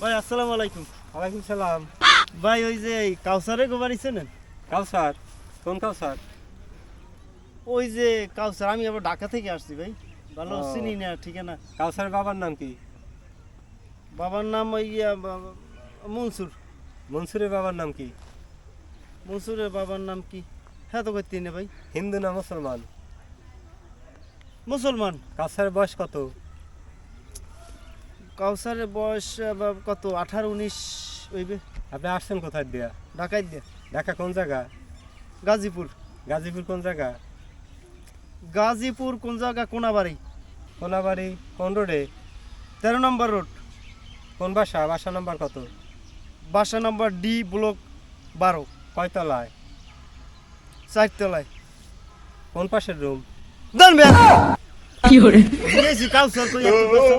ভাই আসসালামু আলাইকুম। ওয়ালাইকুম সালাম। ভাই ওই যে কাউসারে গোবারি চেনেন? কাউসার? কোন কাউসার? ওই যে কাউসার, আমি আবার ঢাকা থেকে আসছি ভাই, ভালো ও। চিনি না ঠিকানা। কাউসারের বাবার নাম কি? বাবার নাম ওই মনসুর। মনসুরের বাবার নাম কি? মনসুরের বাবার নাম কি? হ্যাঁ তো করতে না ভাই। হিন্দু না মুসলমান? মুসলমান। কাউসারের বয়স কত? কাউসারের বয়স কত, 18-19 হইবে। আপনি আসছেন কোথায় দিয়া? ঢাকায় দিয়ে। ঢাকা কোন জায়গা? গাজীপুর। গাজীপুর কোন জায়গা? গাজীপুর কোন জায়গা? কোনাবাড়ি। কোনাবাড়ি কোন রোডে? 13 নম্বর রোড। কোন বাসা? বাসা নাম্বার কত? বাসা নম্বর ডি ব্লক 12, কয়তলায়? 4 তলায়। কোন পাশের রুম? দান বেয়া কি হরে দিয়েছি কাউসার কই একটু বসো।